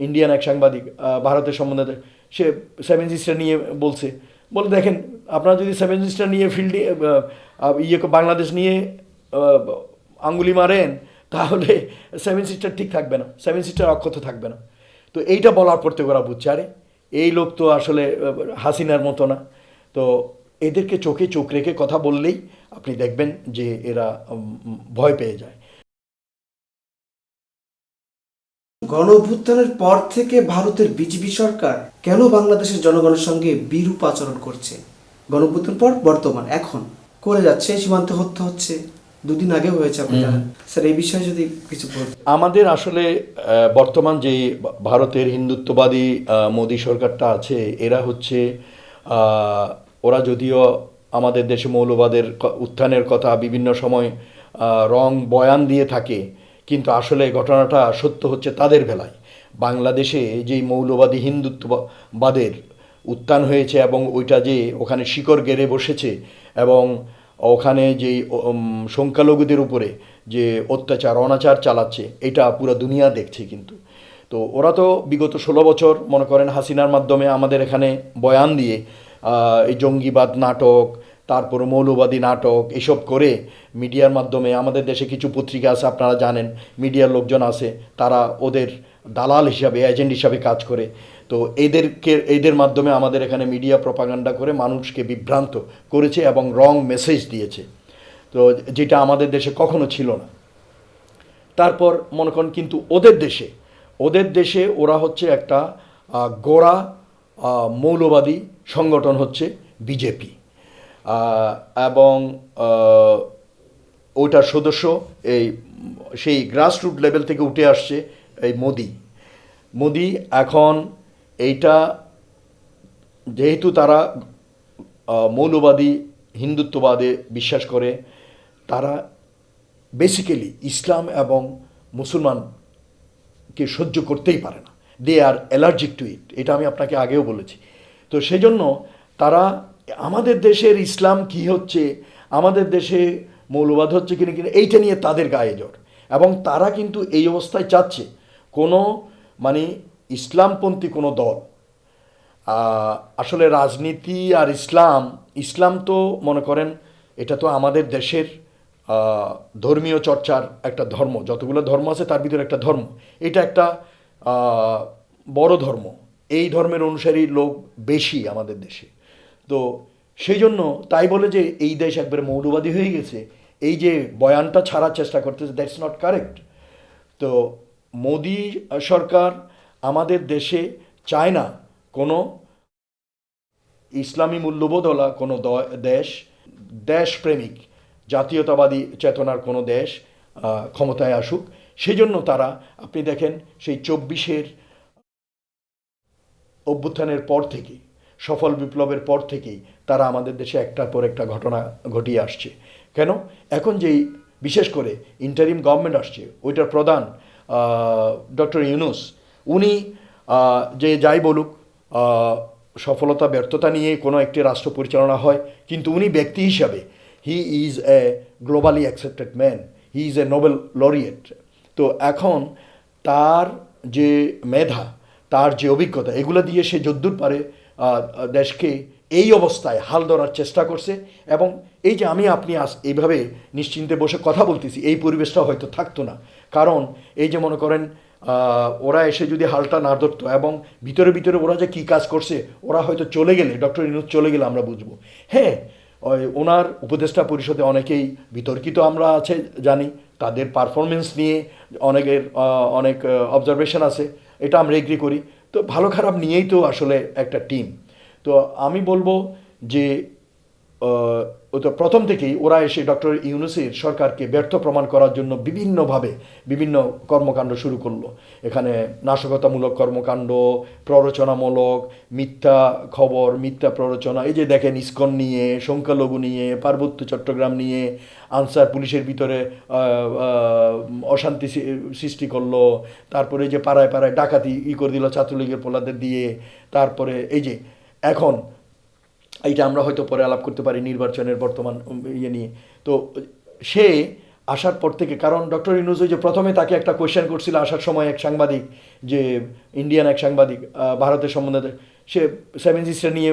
Indian এক সাংবাদিক ভারতের সম্বন্ধে, সে সেভেন সিস্টার নিয়ে বলছে, বলে দেখেন আপনারা যদি সেভেন সিস্টার নিয়ে ফিল্ডে বাংলাদেশ নিয়ে আহ, আঙ্গুলি মারেন, তাহলে সেভেন সিস্টার ঠিক থাকবে না, সেভেন সিস্টার অক্ষত থাকবে না। তো এইটা বলার পর থেকে ওরা বুঝছে, আরে এই লোক তো আসলে হাসিনার মতো না। তো এদেরকে চোখে চোখ রেখে কথা বললেই আপনি দেখবেন যে এরা ভয় পেয়ে যায়। গণ অভ্যুত্থানের পর থেকে ভারতের বিজেপি সরকার কেন বাংলাদেশের জনগণের সঙ্গে বিরূপ আচরণ করছে? গণ অভ্যুত্থান পর বর্তমান এখন করে যাচ্ছে, সীমান্তে হত্যা হচ্ছে, দুদিন আগে হয়েছে, আপনি জানেন স্যার। এই বিষয়ে যদি কিছু বলতেন। আমাদের আসলে বর্তমান যে ভারতের হিন্দুত্ববাদী মোদী সরকারটা আছে, এরা হচ্ছে ওরা যদিও আমাদের দেশে মৌলবাদের উত্থানের কথা বিভিন্ন সময় রং বয়ান দিয়ে থাকে, কিন্তু আসলে ঘটনাটা সত্য হচ্ছে তাদের বেলায়। বাংলাদেশে যেই মৌলবাদী হিন্দুত্ববাদের উত্থান হয়েছে এবং ওইটা যে ওখানে শিকড় গেড়ে বসেছে, এবং ওখানে যেই সংখ্যালঘুদের উপরে যে অত্যাচার অনাচার চালাচ্ছে, এটা পুরো দুনিয়া দেখছে। কিন্তু তো ওরা তো বিগত 16 বছর মনে করেন হাসিনার মাধ্যমে আমাদের এখানে বয়ান দিয়ে এই জঙ্গিবাদ নাটক, তারপর মৌলবাদী নাটক এসব করে মিডিয়ার মাধ্যমে, আমাদের দেশে কিছু পত্রিকা আছে আপনারা জানেন, মিডিয়ার লোকজন আছে, তারা ওদের দালাল হিসাবে এজেন্ট হিসাবে কাজ করে। তো এদের মাধ্যমে আমাদের এখানে মিডিয়া প্রপাগান্ডা করে মানুষকে বিভ্রান্ত করেছে এবং রং মেসেজ দিয়েছে, তো যেটা আমাদের দেশে কখনো ছিল না। তারপর মনে করেন কিন্তু ওদের দেশে ওরা হচ্ছে একটা গোড়া মৌলবাদী সংগঠন হচ্ছে বিজেপি, এবং ওইটার সদস্য এই সেই গ্রাসরুট লেভেল থেকে উঠে আসছে এই মোদি এখন এইটা, যেহেতু তারা মৌলবাদী হিন্দুত্ববাদে বিশ্বাস করে, তারা বেসিক্যালি ইসলাম এবং মুসলমানকে সহ্য করতেই পারে না, দে আর অ্যালার্জিক টু ইট, এটা আমি আপনাকে আগেও বলেছি। তো সেজন্য তারা আমাদের দেশের ইসলাম কি হচ্ছে, আমাদের দেশে মৌলবাদ হচ্ছে কিনা কিনা এইটা নিয়ে তাদের গায়ে জ্বর, এবং তারা কিন্তু এই অবস্থায় চাচ্ছে কোনো মানে ইসলামপন্থী কোনো দল, আসলে রাজনীতি আর ইসলাম তো মনে করেন এটা তো আমাদের দেশের ধর্মীয় চর্চার একটা ধর্ম, যতগুলো ধর্ম আছে তার ভিতরে একটা ধর্ম, এটা একটা বড় ধর্ম, এই ধর্মের অনুসারী লোক বেশি আমাদের দেশে। তো সেই জন্য তাই বলে যে এই দেশ একবারে মৌলবাদী হয়ে গেছে, এই যে বয়ানটা ছাড়ার চেষ্টা করতেছে, দ্যাটস নট কারেক্ট। তো মোদি সরকার আমাদের দেশে চায় না কোনো ইসলামী মূল্যবোধওয়ালা কোনো দেশপ্রেমিক জাতীয়তাবাদী চেতনার কোনো দেশ ক্ষমতায় আসুক। সেজন্য তারা, আপনি দেখেন সেই 24-এর অভ্যুত্থানের পর থেকে, সফল বিপ্লবের পর থেকেই তারা আমাদের দেশে একটার পর একটা ঘটনা ঘটিয়ে আসছে। কেন? এখন যেই বিশেষ করে ইন্টারিম গভর্নমেন্ট আসছে, ওইটার প্রধান ডক্টর ইউনূস, উনি যে যাই বলুক, সফলতা ব্যর্থতা নিয়ে কোনো একটি রাষ্ট্র পরিচালনা হয়, কিন্তু উনি ব্যক্তি হিসাবে he is a globally accepted man, he is a Nobel laureate. তো এখন তার যে মেধা, তার যে অভিজ্ঞতা, এগুলো দিয়ে সে যদ্দূর পারে দেশকে এই অবস্থায় হাল ধরার চেষ্টা করছে। এবং এই যে আপনি এইভাবে নিশ্চিন্তে বসে কথা বলতেছি, এই পরিবেশটা হয়তো থাকতো না। কারণ এই যে মনে করেন ওরা এসে যদি হালটা না ধরতো, এবং ভিতরে ভিতরে ওরা যে কী কাজ করছে, ওরা হয়তো চলে গেলে, ডক্টর ইউনূস চলে গেলে আমরা বুঝবো। হ্যাঁ, ওনার উপদেষ্টা পরিষদে অনেকেই বিতর্কিত আমরা আছে জানি, তাদের পারফরমেন্স নিয়ে অনেক অবজারভেশন আছে, এটা আমরা এগ্রি করি। তো ভালো খারাপ নিয়েই তো আসলে একটা টিম। তো আমি বলবো যে ও তো প্রথম থেকেই ওরা এসে ডক্টর ইউনূসের সরকারকে ব্যর্থ প্রমাণ করার জন্য বিভিন্নভাবে বিভিন্ন কর্মকাণ্ড শুরু করলো। এখানে নাশকতামূলক কর্মকাণ্ড, প্ররোচনামূলক মিথ্যা খবর, মিথ্যা প্ররোচনা, এই যে দেখেন ইসকন নিয়ে, সংখ্যালঘু নিয়ে, পার্বত্য চট্টগ্রাম নিয়ে আনসার পুলিশের ভিতরে অশান্তি সৃষ্টি করলো। তারপরে এই যে পাড়ায় পাড়ায় ডাকাতি করে দিল ছাত্রলীগের পোলাদের দিয়ে। তারপরে এই যে এখন এইটা আমরা হয়তো পরে আলাপ করতে পারি নির্বাচনের বর্তমান ইয়ে নিয়ে। তো সে আসার পর থেকে, কারণ ডক্টর ইউনূস ওই যে প্রথমে তাকে একটা কোয়েশ্চেন করছিল আসার সময় এক সাংবাদিক, যে ইন্ডিয়ান এক সাংবাদিক ভারতের সম্বন্ধে, সে সেভেন সিস্টার নিয়ে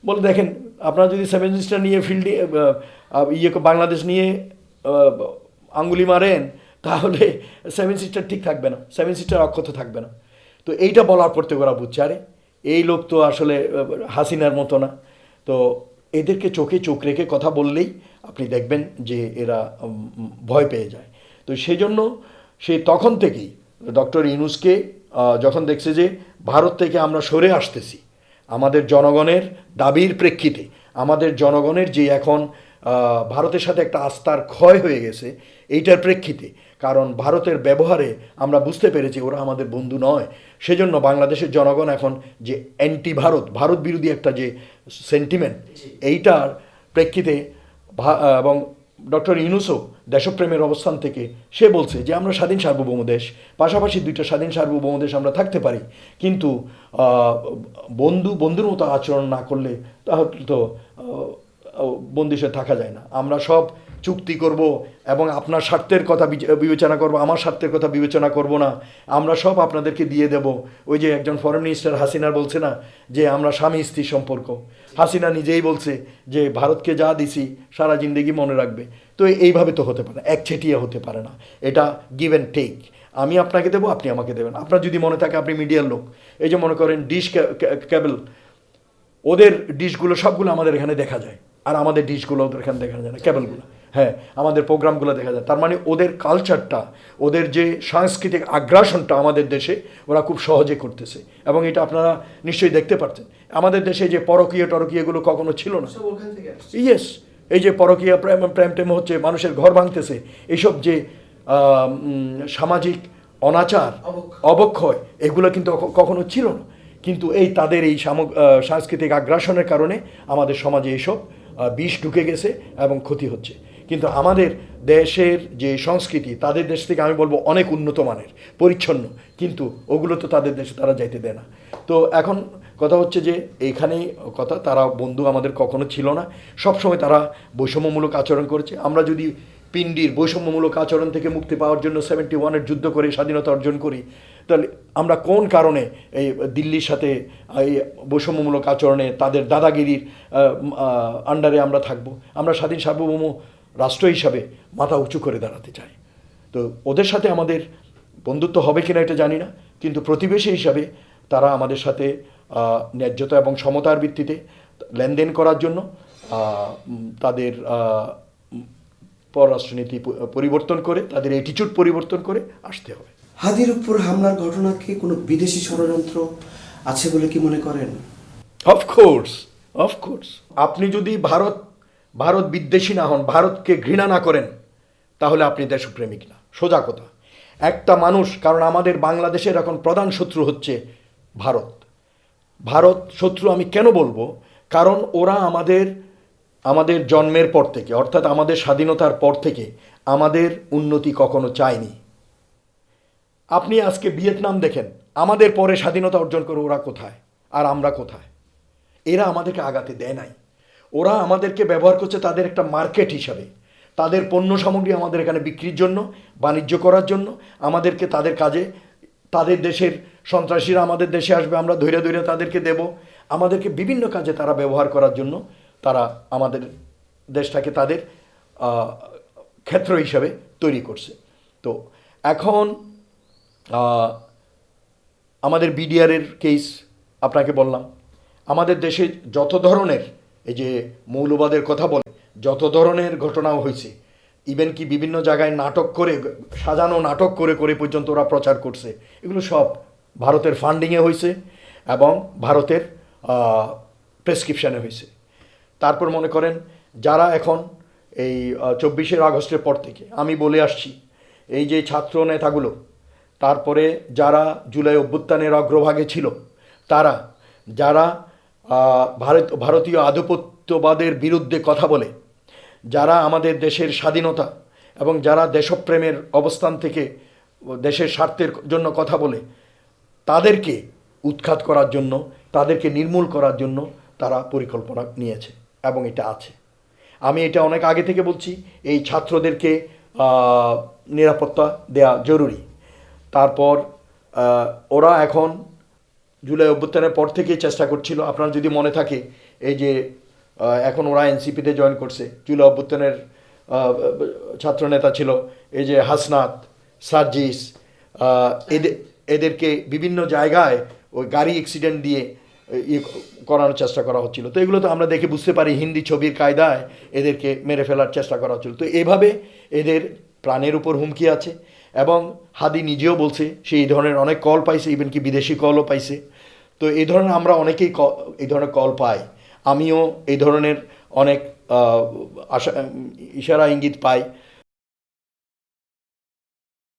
বলে দেখেন আপনারা যদি সেভেন সিস্টার নিয়ে ফিল্ডে বাংলাদেশ নিয়ে আঙ্গুলি মারেন তাহলে সেভেন সিস্টার ঠিক থাকবে না, সেভেন সিস্টার অক্ষত থাকবে না। তো এইটা বলার পর থেকে ওরা বুঝছে আরে এই লোক তো আসলে হাসিনার মতো না। তো এদেরকে চোখে চোখ রেখে কথা বললেই আপনি দেখবেন যে এরা ভয় পেয়ে যায়। তো সেই জন্য সে তখন থেকেই ডক্টর ইউনূসকে যখন দেখছে যে ভারত থেকে আমরা সরে আসতেছি, আমাদের জনগণের দাবির প্রেক্ষিতে, আমাদের জনগণের যে এখন ভারতের সাথে একটা আস্থার ক্ষয় হয়ে গেছে, এইটার প্রেক্ষিতে, কারণ ভারতের ব্যবহারে আমরা বুঝতে পেরেছি ওরা আমাদের বন্ধু নয়, সেজন্য বাংলাদেশের জনগণ এখন যে অ্যান্টি ভারত বিরোধী একটা যে সেন্টিমেন্ট, এইটার প্রেক্ষিতে এবং ডক্টর ইউনূসও দেশপ্রেমের অবস্থান থেকে সে বলছে যে আমরা স্বাধীন সার্বভৌম দেশ, পাশাপাশি দুইটা স্বাধীন সার্বভৌম দেশ আমরা থাকতে পারি, কিন্তু বন্ধুর মতো আচরণ না করলে তাহলে তো বন্দি সে থাকা যায় না। আমরা সব চুক্তি করব এবং আপনার স্বার্থের কথা বিবেচনা করব, আমার স্বার্থের কথা বিবেচনা করব না, আমরা সব আপনাদেরকে দিয়ে দেব। ওই যে একজন ফরেন মিনিস্টার হাসিনার বলছে না যে আমরা স্বামী স্ত্রীর সম্পর্ক, হাসিনা নিজেই বলছে যে ভারতকে যা দিছি সারা জিন্দেগি মনে রাখবে। তো এইভাবে তো হতে পারে না, একচেটিয়া হতে পারে না, এটা গিভ অ্যান্ড টেক। আমি আপনাকে দেবো, আপনি আমাকে দেবেন। আপনার যদি মনে থাকে আপনি মিডিয়ার লোক, এই যে মনে করেন ডিশ কেবল, ওদের ডিশগুলো সবগুলো আমাদের এখানে দেখা যায়, আর আমাদের ডিশগুলো ওদের এখানে দেখা যায় না, কেবলগুলো, হ্যাঁ আমাদের প্রোগ্রামগুলো দেখা যায়। তার মানে ওদের কালচারটা, ওদের যে সাংস্কৃতিক আগ্রাসনটা আমাদের দেশে ওরা খুব সহজে করতেছে, এবং এটা আপনারা নিশ্চয়ই দেখতে পাচ্ছেন। আমাদের দেশে যে টরকীয়গুলো কখনো ছিল না, ইয়েস, এই যে পরকীয়া প্রেম টেম হচ্ছে, মানুষের ঘর ভাঙতেছে, এইসব যে সামাজিক অনাচার অবক্ষয়, এগুলো কিন্তু কখনো ছিল না। কিন্তু এই তাদের এই সাংস্কৃতিক আগ্রাসনের কারণে আমাদের সমাজে এইসব বিষ ঢুকে গেছে এবং ক্ষতি হচ্ছে। কিন্তু আমাদের দেশের যে সংস্কৃতি, তাদের দেশ থেকে আমি বলবো অনেক উন্নত মানের, পরিচ্ছন্ন, কিন্তু ওগুলো তো তাদের দেশে তারা যাইতে দেয় না। তো এখন কথা হচ্ছে যে এইখানেই কথা, তারা বন্ধু আমাদের কখনো ছিল না, সবসময় তারা বৈষম্যমূলক আচরণ করেছে। আমরা যদি পিন্ডির বৈষম্যমূলক আচরণ থেকে মুক্তি পাওয়ার জন্য 71-এর যুদ্ধ করে স্বাধীনতা অর্জন করি, তাহলে আমরা কোন কারণে এই দিল্লির সাথে এই বৈষম্যমূলক আচরণে, তাদের দাদাগিরির আন্ডারে আমরা থাকবো? আমরা স্বাধীন সার্বভৌম রাষ্ট্র হিসাবে মাথা উঁচু করে দাঁড়াতে চাই। তো ওদের সাথে আমাদের বন্ধুত্ব হবে কিনা এটা জানি না, কিন্তু প্রতিবেশী হিসাবে তারা আমাদের সাথে ন্যায্যতা এবং সমতার ভিত্তিতে লেনদেন করার জন্য তাদের পররাষ্ট্রনীতি পরিবর্তন করে, তাদের অ্যাটিটিউড পরিবর্তন করে আসতে হবে। হাদির উপর হামলার ঘটনাকে কোনো বিদেশি ষড়যন্ত্র আছে বলে কি মনে করেন? অফকোর্স। আপনি যদি ভারত বিদ্বেষী না হন, ভারতকে ঘৃণা না করেন, তাহলে আপনি দেশপ্রেমিক না, সোজা কথা। একটা মানুষ, কারণ আমাদের বাংলাদেশের এখন প্রধান শত্রু হচ্ছে ভারত শত্রু আমি কেন বলবো? কারণ ওরা আমাদের জন্মের পর থেকে, অর্থাৎ আমাদের স্বাধীনতার পর থেকে আমাদের উন্নতি কখনো চায়নি। আপনি আজকে ভিয়েতনাম দেখেন, আমাদের পরে স্বাধীনতা অর্জন করে ওরা কোথায় আর আমরা কোথায়? এরা আমাদেরকে আগাতে দেয় নাই, ওরা আমাদেরকে ব্যবহার করছে তাদের একটা মার্কেট হিসাবে, তাদের পণ্য সামগ্রী আমাদের এখানে বিক্রির জন্য, বাণিজ্য করার জন্য, আমাদেরকে তাদের কাজে, তাদের দেশের সন্ত্রাসীরা আমাদের দেশে আসবে, আমরা ধৈর্য তাদেরকে দেব, আমাদেরকে বিভিন্ন কাজে তারা ব্যবহার করার জন্য তারা আমাদের দেশটাকে তাদের ক্ষেত্র হিসাবে তৈরি করছে। তো এখন আমাদের বিডিআরের কেস আপনাকে বললাম, আমাদের দেশে যত ধরনের এই যে মৌলবাদের কথা বলে যত ধরনের ঘটনাও হয়েছে, ইভেন কি বিভিন্ন জায়গায় নাটক করে, সাজানো নাটক করে পর্যন্ত ওরা প্রচার করছে, এগুলো সব ভারতের ফান্ডিংয়ে হয়েছে এবং ভারতের প্রেসক্রিপশানে হয়েছে। তারপর মনে করেন যারা এখন এই 24শে আগস্টের পর থেকে আমি বলে আসছি, এই যে ছাত্র নেতাগুলো, তারপরে যারা জুলাই অভ্যুত্থানের অগ্রভাগে ছিল, যারা ভারতীয় আধিপত্যবাদের বিরুদ্ধে কথা বলে, যারা আমাদের দেশের স্বাধীনতা এবং যারা দেশপ্রেমের অবস্থান থেকে দেশের স্বার্থের জন্য কথা বলে, তাদেরকে উৎখাত করার জন্য, তাদেরকে নির্মূল করার জন্য তারা পরিকল্পনা নিয়েছে এবং এটা আছে। আমি এটা অনেক আগে থেকে বলছি, এই ছাত্রদেরকে নিরাপত্তা দেয়া জরুরি। তারপর ওরা এখন জুলাই অভ্যুত্থানের পর থেকেই চেষ্টা করছিল, আপনার যদি মনে থাকে, এই যে এখন ওরা এনসিপিতে জয়েন করছে, জুলাই অভ্যুত্থানের ছাত্রনেতা ছিল এই যে হাসনাত, সার্জিস, এদেরকে বিভিন্ন জায়গায় ওই গাড়ি অ্যাক্সিডেন্ট দিয়ে ইয়ে করানোর চেষ্টা করা হচ্ছিল। তো এগুলো তো আমরা দেখে বুঝতে পারি হিন্দি ছবির কায়দায় এদেরকে মেরে ফেলার চেষ্টা করা হচ্ছিল। তো এইভাবে এদের প্রাণের উপর হুমকি আছে, এবং হাদি নিজেও বলছে সে এই ধরনের অনেক কল পাইছে, ইভেন কি বিদেশি কলও পাইছে। তো এই ধরনের আমরা অনেকেই এই ধরনের কল পাই, আমিও এই ধরনের অনেক আশা ইশারা ইঙ্গিত পাই।